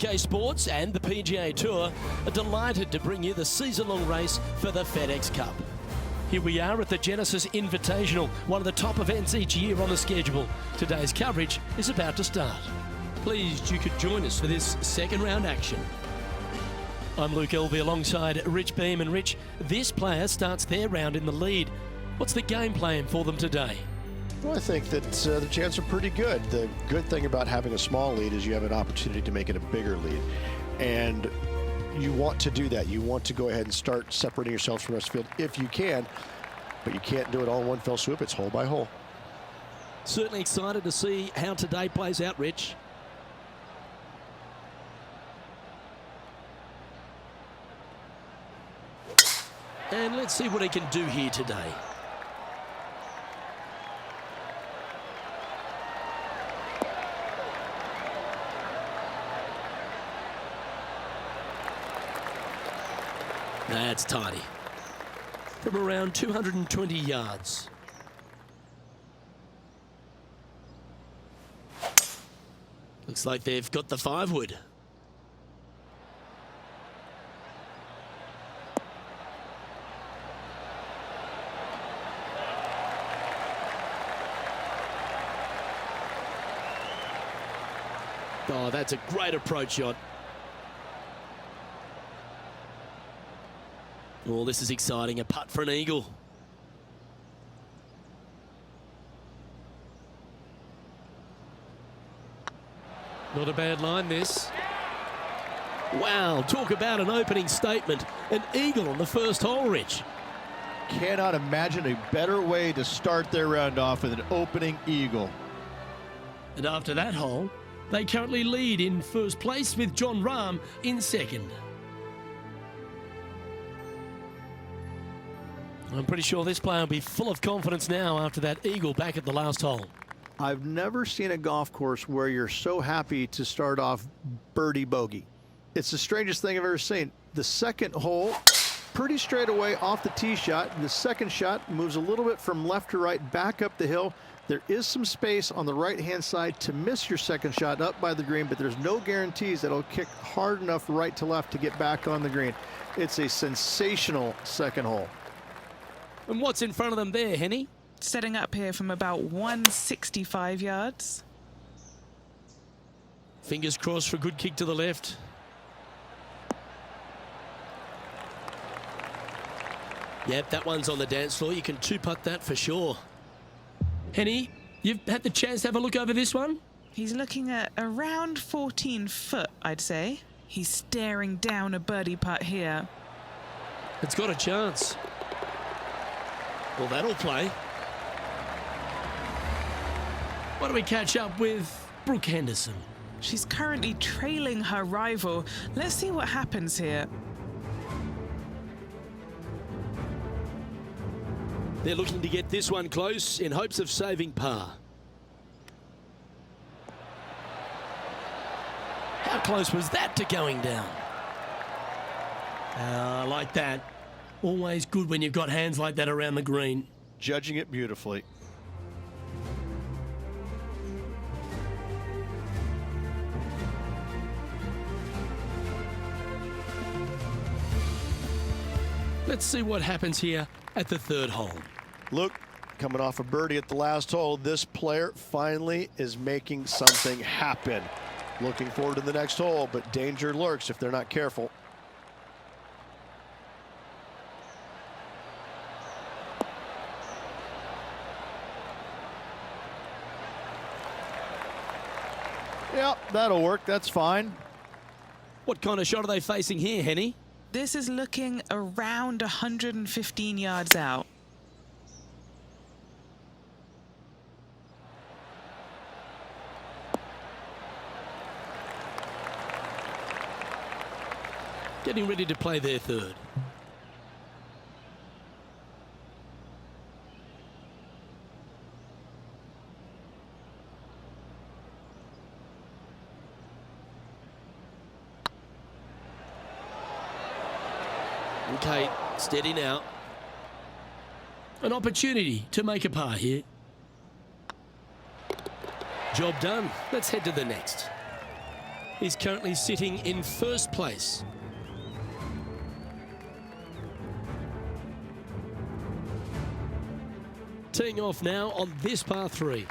UK Sports and the PGA Tour are delighted to bring you the season-long race for the FedEx Cup. Here we are at the Genesis Invitational, one of the top events each year on the schedule. Today's coverage is about to start. Pleased you could join us for this second round action. I'm Luke Elvey alongside Rich Beam. And Rich, this player starts their round in the lead. What's the game plan for them today? Well, I think that the chances are pretty good. The good thing about having a small lead is you have an opportunity to make it a bigger lead. And you want to do that. You want to go ahead and start separating yourselves from the rest of the field if you can. But you can't do it all in one fell swoop. It's hole by hole. Certainly excited to see how today plays out, Rich. And let's see what he can do here today. That's tidy. From around 220 yards. Looks like they've got the 5-wood. Oh, that's a great approach shot. Oh, this is exciting. A putt for an eagle. Not a bad line, this. Wow, talk about an opening statement. An eagle on the first hole, Rich. Cannot imagine a better way to start their round off with an opening eagle. And after that hole, they currently lead in first place with Jon Rahm in second. I'm pretty sure this player will be full of confidence now after that eagle back at the last hole. I've never seen a golf course where you're so happy to start off birdie bogey. It's the strangest thing I've ever seen. The second hole, pretty straight away off the tee shot. The second shot moves a little bit from left to right, back up the hill. There is some space on the right-hand side to miss your second shot up by the green, but there's no guarantees that it'll kick hard enough right to left to get back on the green. It's a sensational second hole. And what's in front of them there, Henny? Setting up here from about 165 yards. Fingers crossed for a good kick to the left. Yep, that one's on the dance floor. You can two-putt that for sure. Henny, you've had the chance to have a look over this one? He's looking at around 14 foot, I'd say. He's staring down a birdie putt here. It's got a chance. Well, that'll play. Why don't we catch up with Brooke Henderson? She's currently trailing her rival. Let's see what happens here. They're looking to get this one close in hopes of saving par. How close was that to going down? I like that. Always good when you've got hands like that around the green. Judging it beautifully. Let's see what happens here at the third hole. Luke, coming off a birdie at the last hole, this player finally is making something happen. Looking forward to the next hole, but danger lurks if they're not careful. Yep, that'll work. That's fine. What kind of shot are they facing here, Henny? This is looking around 115 yards out. Getting ready to play their third. Okay, steady now. An opportunity to make a par here. Job done. Let's head to the next. He's currently sitting in first place. Teeing off now on this par 3.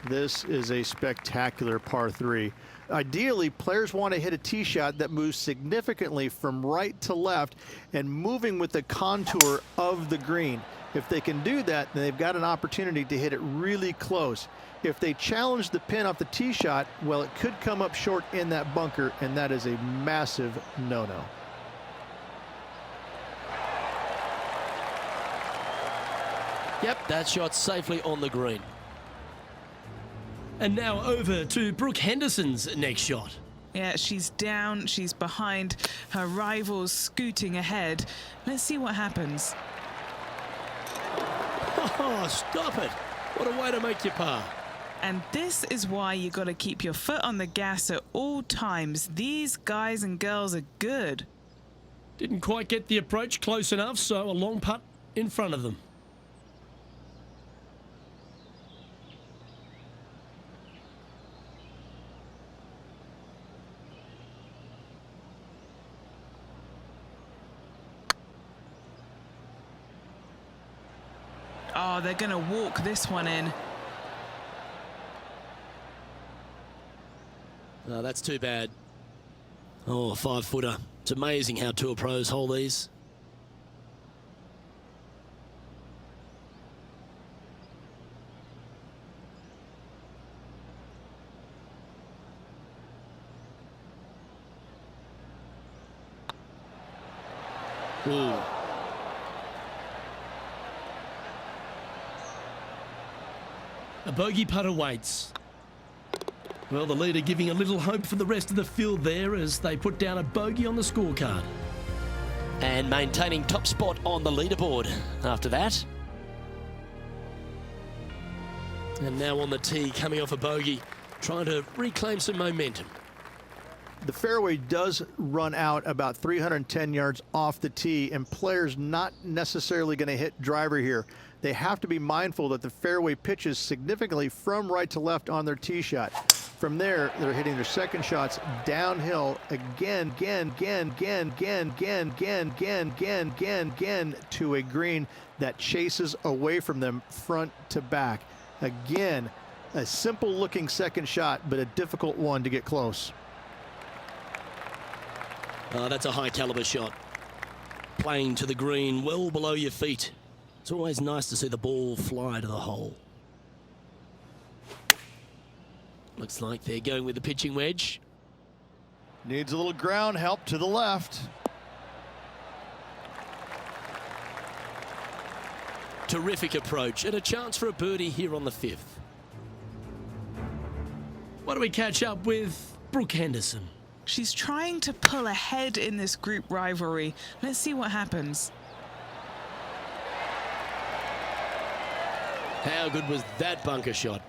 This is a spectacular par 3. Ideally, players want to hit a tee shot that moves significantly from right to left and moving with the contour of the green. If they can do that, then they've got an opportunity to hit it really close. If they challenge the pin off the tee shot, well, it could come up short in that bunker, and that is a massive no-no. Yep, that shot safely on the green. And now over to Brooke Henderson's next shot. Yeah, she's down, she's behind, her rival's scooting ahead. Let's see what happens. Oh, stop it. What a way to make your par. And this is why you got to keep your foot on the gas at all times. These guys and girls are good. Didn't quite get the approach close enough, so a long putt in front of them. Oh, they're going to walk this one in. Oh, that's too bad. Oh, a 5-footer. It's amazing how tour pros hold these. Ooh. A bogey putt awaits. Well, the leader giving a little hope for the rest of the field there as they put down a bogey on the scorecard. And maintaining top spot on the leaderboard after that. And now on the tee, coming off a bogey, trying to reclaim some momentum. The fairway does run out about 310 yards off the tee, and players not necessarily going to hit driver here. They have to be mindful that the fairway pitches significantly from right to left on their tee shot. From there, they're hitting their second shots downhill again to a green that chases away from them front to back. Again, a simple looking second shot, but a difficult one to get close. Oh, that's a high caliber shot. Playing to the green well below your feet. It's always nice to see the ball fly to the hole. Looks like they're going with the pitching wedge. Needs a little ground help to the left. Terrific approach and a chance for a birdie here on the 5th. Why don't we catch up with Brooke Henderson? She's trying to pull ahead in this group rivalry. Let's see what happens. How good was that bunker shot?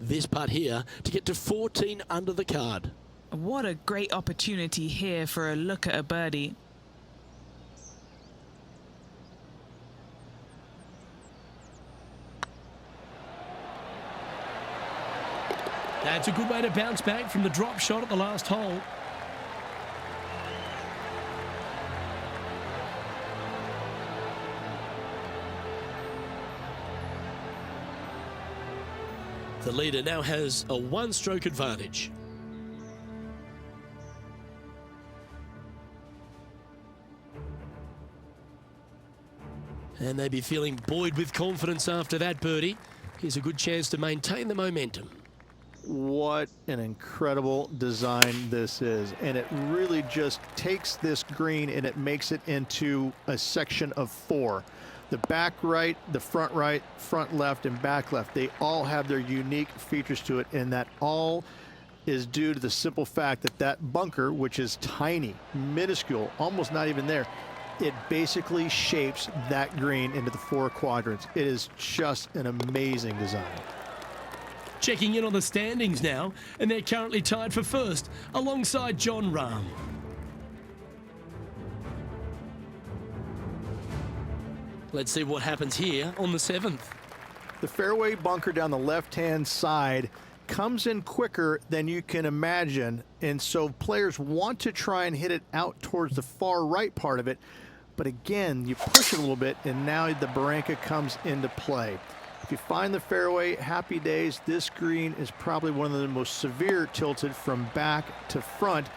This putt here to get to 14 under the card. What a great opportunity here for a look at a birdie. That's a good way to bounce back from the drop shot at the last hole. The leader now has a one-stroke advantage. And they'd be feeling buoyed with confidence after that birdie. Here's a good chance to maintain the momentum. What an incredible design this is. And it really just takes this green and it makes it into a section of 4. The back right, the front right, front left, and back left, they all have their unique features to it, and that all is due to the simple fact that that bunker, which is tiny, minuscule, almost not even there, it basically shapes that green into the 4 quadrants. It is just an amazing design. Checking in on the standings now, and they're currently tied for first alongside John Rahm. Let's see what happens here on the 7th. The fairway bunker down the left-hand side comes in quicker than you can imagine, and so players want to try and hit it out towards the far right part of it. But again, you push it a little bit, and now the Barranca comes into play. If you find the fairway, happy days. This green is probably one of the most severe tilted from back to front.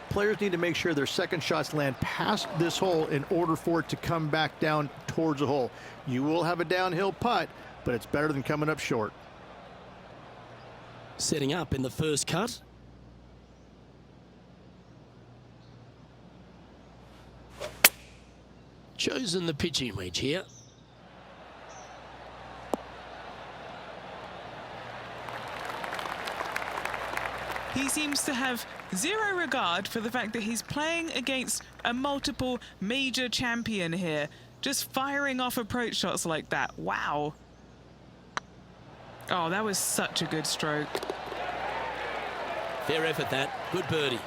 Players need to make sure their second shots land past this hole in order for it to come back down towards the hole. You will have a downhill putt, but it's better than coming up short. Setting up in the first cut. Chosen the pitching wedge here. He seems to have zero regard for the fact that he's playing against a multiple major champion here. Just firing off approach shots like that. Wow. Oh, that was such a good stroke. Fair effort that. Good birdie.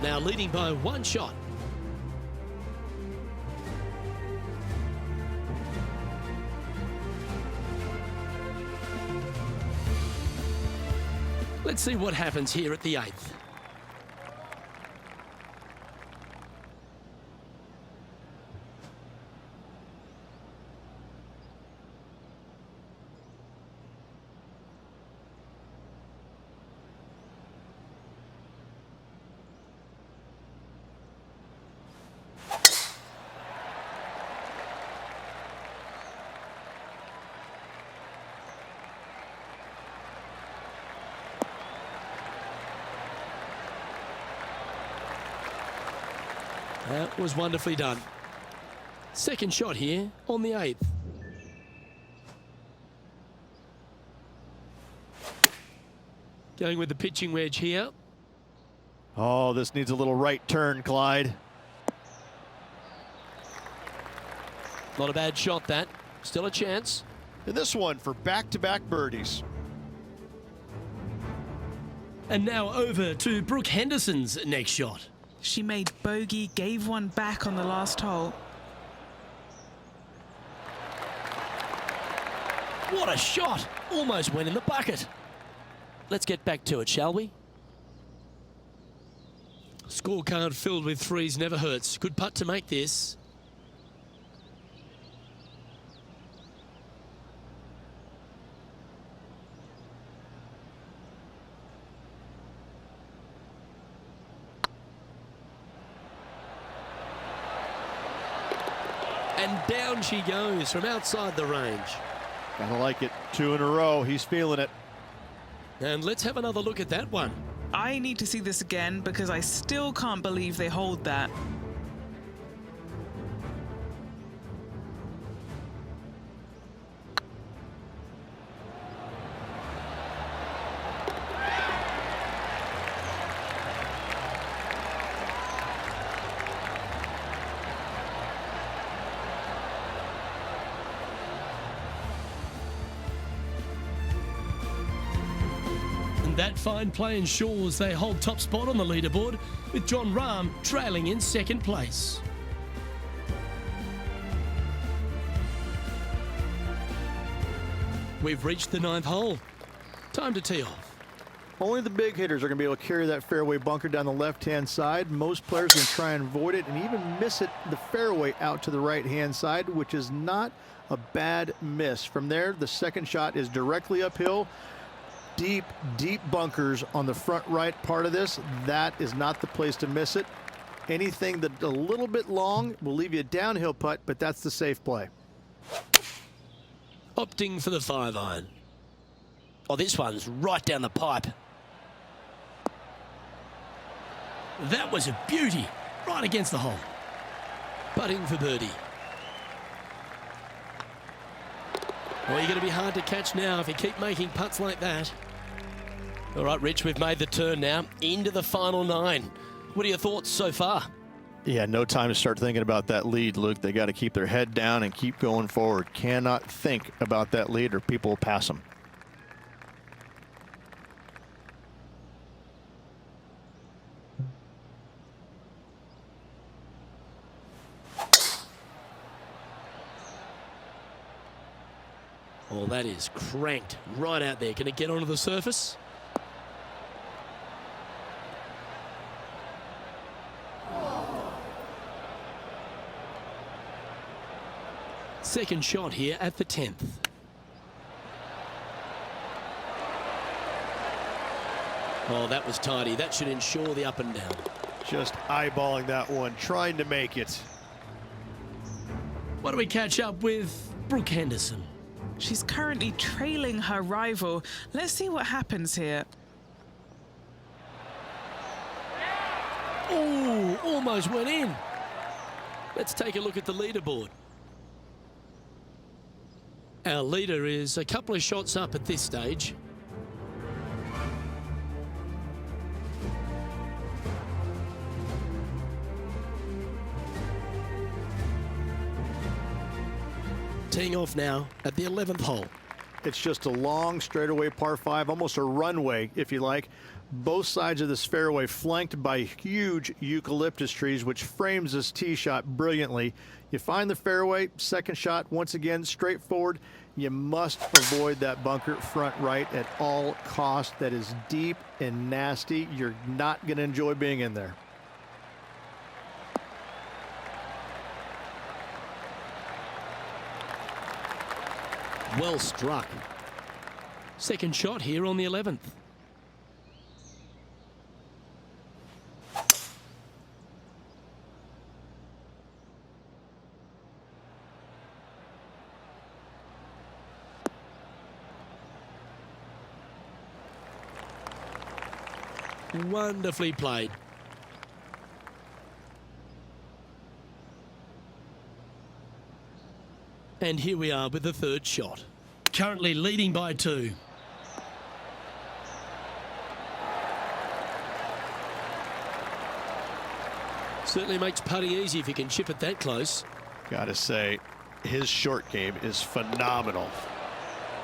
Now leading by one shot. Let's see what happens here at the 8th. That was wonderfully done. Second shot here on the 8th. Going with the pitching wedge here. Oh, this needs a little right turn, Clyde. Not a bad shot, that. Still a chance. And this one for back-to-back birdies. And now over to Brooke Henderson's next shot. She made bogey, gave one back on the last hole. What a shot! Almost went in the bucket. Let's get back to it, shall we? Scorecard filled with threes never hurts. Good putt to make this. And down she goes from outside the range. Gotta like it. 2 in a row. He's feeling it. And let's have another look at that one. I need to see this again because I still can't believe they hold that. That fine play ensures they hold top spot on the leaderboard, with John Rahm trailing in second place. We've reached the 9th hole. Time to tee off. Only the big hitters are going to be able to carry that fairway bunker down the left-hand side. Most players can try and avoid it and even miss it the fairway out to the right-hand side, which is not a bad miss. From there, the second shot is directly uphill. Deep, deep bunkers on the front right part of this. That is not the place to miss it. Anything that a little bit long will leave you a downhill putt, but that's the safe play. Opting for the 5-iron. Oh, this one's right down the pipe. That was a beauty. Right against the hole. Putting for birdie. Well, you're going to be hard to catch now if you keep making putts like that. All right, Rich, we've made the turn now into the final 9. What are your thoughts so far? Yeah, no time to start thinking about that lead, Luke. They got to keep their head down and keep going forward. Cannot think about that lead or people will pass them. Oh, that is cranked right out there. Can it get onto the surface? Second shot here at the 10th. Oh, that was tidy. That should ensure the up and down. Just eyeballing that one, trying to make it. Why don't we catch up with Brooke Henderson? She's currently trailing her rival. Let's see what happens here. Oh, almost went in. Let's take a look at the leaderboard. Our leader is a couple of shots up at this stage. Teeing off now at the 11th hole. It's just a long straightaway par 5, almost a runway, if you like. Both sides of this fairway flanked by huge eucalyptus trees, which frames this tee shot brilliantly. You find the fairway, second shot, once again, straightforward. You must avoid that bunker front right at all costs. That is deep and nasty. You're not going to enjoy being in there. Well struck. Second shot here on the 11th. Wonderfully played. And here we are with the third shot. Currently leading by 2. Certainly makes putting easy if you can chip it that close. Gotta say, his short game is phenomenal.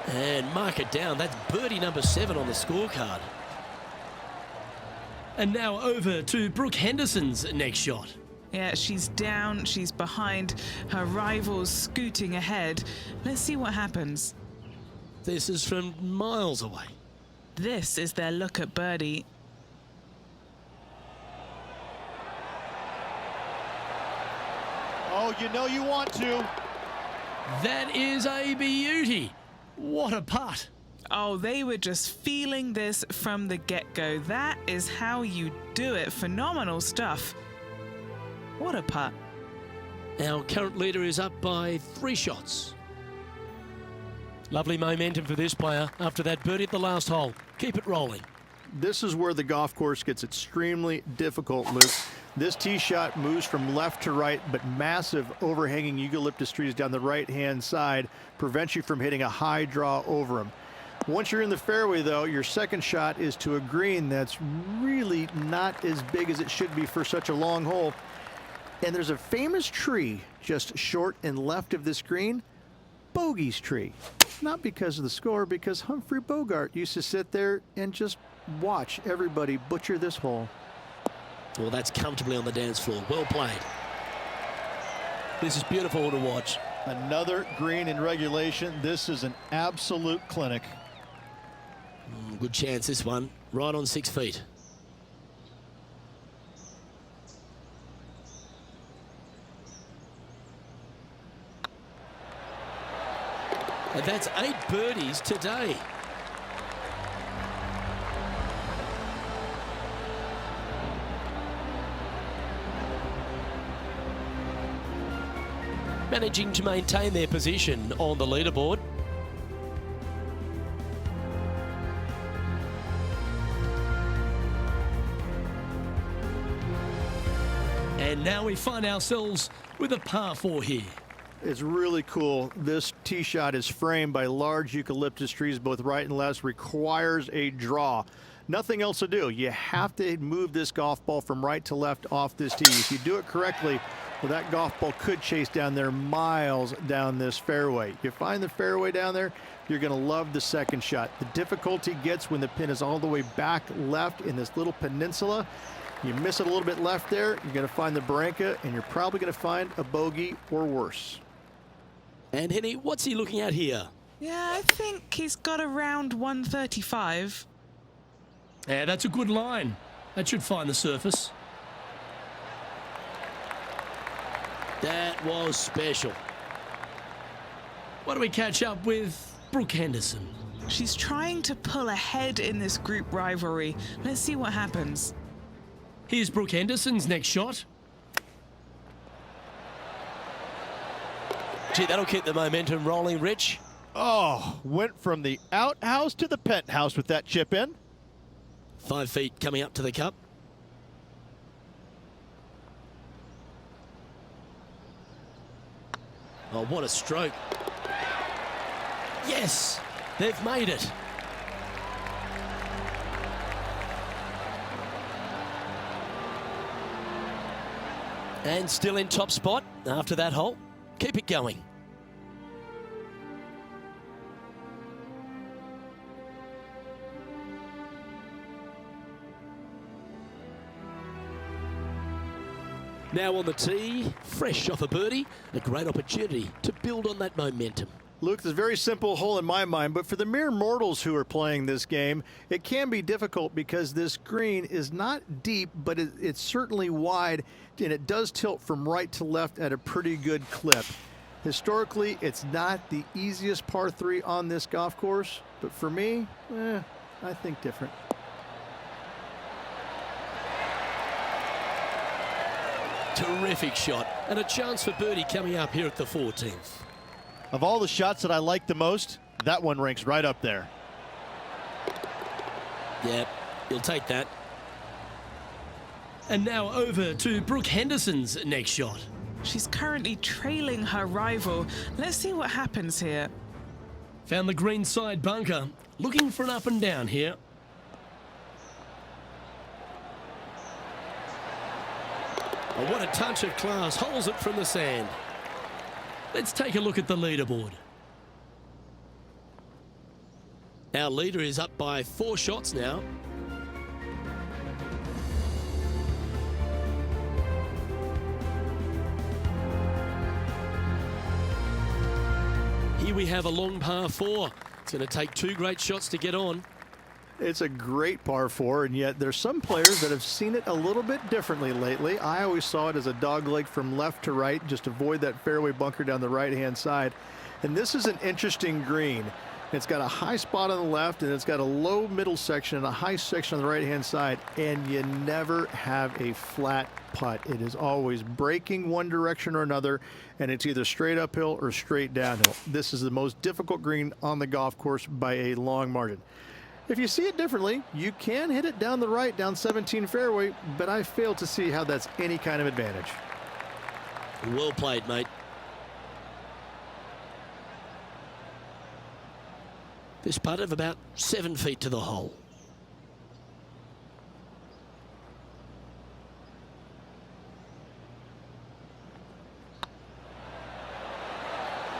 And mark it down. That's birdie number 7 on the scorecard. And now over to Brooke Henderson's next shot. Yeah, she's down, she's behind, her rival's scooting ahead. Let's see what happens. This is from miles away. This is their look at birdie. Oh, you know you want to. That is a beauty. What a putt. Oh, they were just feeling this from the get-go. That is how you do it. Phenomenal stuff. What a putt. Our current leader is up by 3 shots. Lovely momentum for this player after that birdie at the last hole. Keep it rolling. This is where the golf course gets extremely difficult, Luke. This tee shot moves from left to right, but massive overhanging eucalyptus trees down the right-hand side prevents you from hitting a high draw over them. Once you're in the fairway, though, your second shot is to a green that's really not as big as it should be for such a long hole. And there's a famous tree just short and left of this green, Bogey's tree. Not because of the score, because Humphrey Bogart used to sit there and just watch everybody butcher this hole. Well, that's comfortably on the dance floor. Well played. This is beautiful to watch. Another green in regulation. This is an absolute clinic. Good chance this one. Right on 6 feet. And that's 8 birdies today. Managing to maintain their position on the leaderboard. And now we find ourselves with a par 4 here. It's really cool. This tee shot is framed by large eucalyptus trees, both right and left, requires a draw. Nothing else to do. You have to move this golf ball from right to left off this tee. If you do it correctly, well, that golf ball could chase down there miles down this fairway. You find the fairway down there, you're going to love the second shot. The difficulty gets when the pin is all the way back left in this little peninsula. You miss it a little bit left there, you're going to find the barranca, and you're probably going to find a bogey or worse. And Henny, what's he looking at here? Yeah, I think he's got around 135. Yeah, that's a good line. That should find the surface. That was special. What do we catch up with Brooke Henderson? She's trying to pull ahead in this group rivalry. Let's see what happens. Here's Brooke Henderson's next shot. Gee, that'll keep the momentum rolling, Rich. Oh, went from the outhouse to the penthouse with that chip in. 5 feet coming up to the cup. Oh, what a stroke. Yes, they've made it. And still in top spot after that hole. Keep it going. Now on the tee, fresh off a birdie, a great opportunity to build on that momentum. Luke, this is a very simple hole in my mind, but for the mere mortals who are playing this game, it can be difficult because this green is not deep, but it's certainly wide, and it does tilt from right to left at a pretty good clip. Historically, it's not the easiest par 3 on this golf course, but for me, I think different. Terrific shot, and a chance for birdie coming up here at the 14th. Of all the shots that I like the most, that one ranks right up there. Yep, he'll take that. And now over to Brooke Henderson's next shot. She's currently trailing her rival. Let's see what happens here. Found the green side bunker, looking for an up and down here. Oh, what a touch of class, holds it from the sand. Let's take a look at the leaderboard. Our leader is up by 4 shots now. Here we have a long par 4. It's going to take 2 great shots to get on. It's a great par 4, and yet there's some players that have seen it a little bit differently lately. I always saw it as a dogleg from left to right, just avoid that fairway bunker down the right-hand side. And this is an interesting green. It's got a high spot on the left, and it's got a low middle section and a high section on the right-hand side, and you never have a flat putt. It is always breaking one direction or another, and it's either straight uphill or straight downhill. This is the most difficult green on the golf course by a long margin. If you see it differently, you can hit it down the right, down 17 fairway, but I fail to see how that's any kind of advantage. Well played, mate. This putt of about 7 feet to the hole.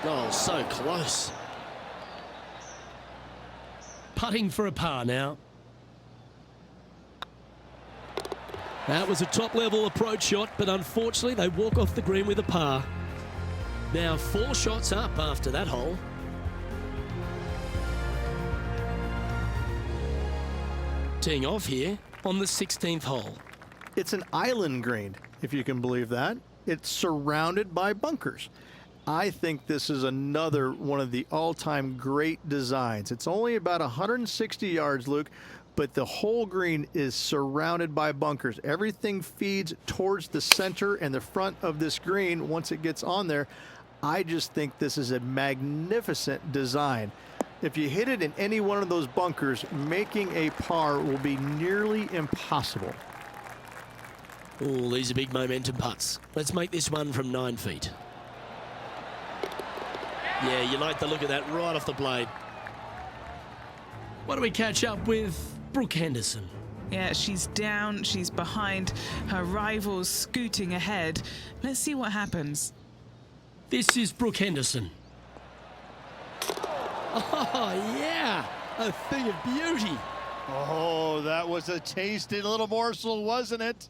Oh, so close. Putting for a par now. That was a top-level approach shot, but unfortunately they walk off the green with a par. Now 4 shots up after that hole. Teeing off here on the 16th hole. It's an island green, if you can believe that. It's surrounded by bunkers. I think this is another one of the all-time great designs. It's only about 160 yards, Luke, but the whole green is surrounded by bunkers. Everything feeds towards the center and the front of this green once it gets on there. I just think this is a magnificent design. If you hit it in any one of those bunkers, making a par will be nearly impossible. Oh, these are big momentum putts. Let's make this one from 9 feet. Yeah, you like the look of that right off the blade. What do we catch up with Brooke Henderson? Yeah, she's down, she's behind, her rival's scooting ahead. Let's see what happens. This is Brooke Henderson. Oh, yeah, a thing of beauty. Oh, that was a tasty little morsel, wasn't it?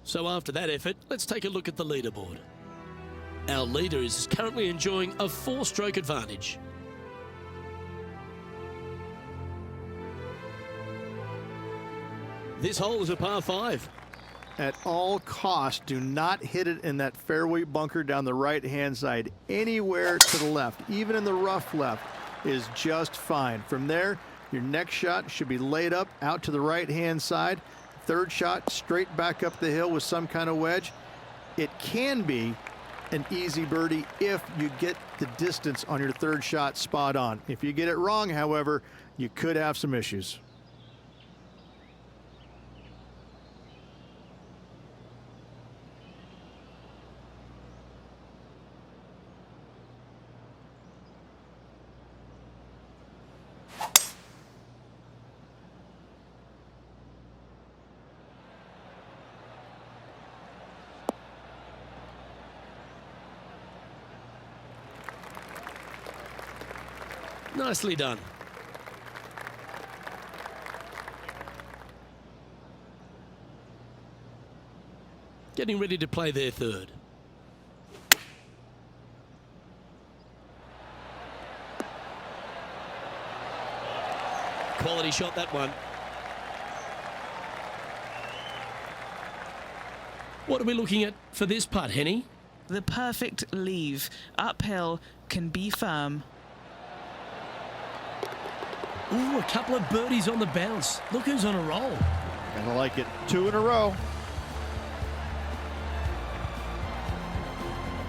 So after that effort, let's take a look at the leaderboard. Our leader is currently enjoying a 4-stroke advantage. This hole is a par 5. At all costs, do not hit it in that fairway bunker down the right-hand side. Anywhere to the left, even in the rough left, is just fine. From there, your next shot should be laid up out to the right-hand side. Third shot, straight back up the hill with some kind of wedge. It can be an easy birdie if you get the distance on your third shot spot on. If you get it wrong, however, you could have some issues. Nicely done. Getting ready to play their third. Quality shot, that one. What are we looking at for this putt, Henny? The perfect leave. Uphill, can be firm. Ooh, a couple of birdies on the bounce. Look who's on a roll. Gonna like it. 2 in a row.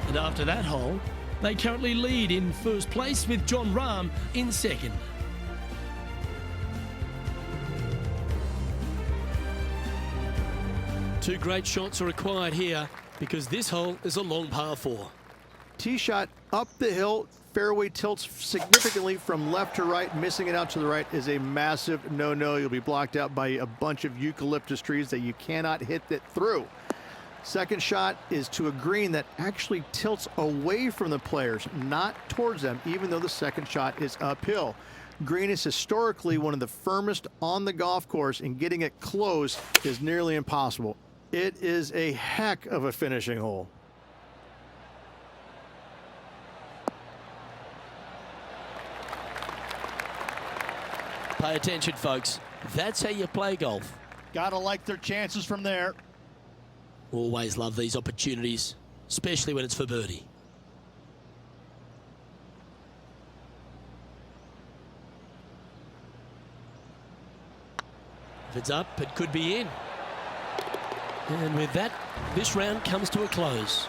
And after that hole, they currently lead in first place with Jon Rahm in second. Two great shots are required here because this hole is a long par 4. Tee shot up the hill. Fairway tilts significantly from left to right. Missing it out to the right is a massive no-no. You'll be blocked out by a bunch of eucalyptus trees that you cannot hit it through. Second shot is to a green that actually tilts away from the players, not towards them, even though the second shot is uphill. Green is historically one of the firmest on the golf course, and getting it close is nearly impossible. It is a heck of a finishing hole. Pay attention, folks. That's how you play golf. Gotta like their chances from there. Always love these opportunities, especially when it's for birdie. If it's up, it could be in. And with that, this round comes to a close.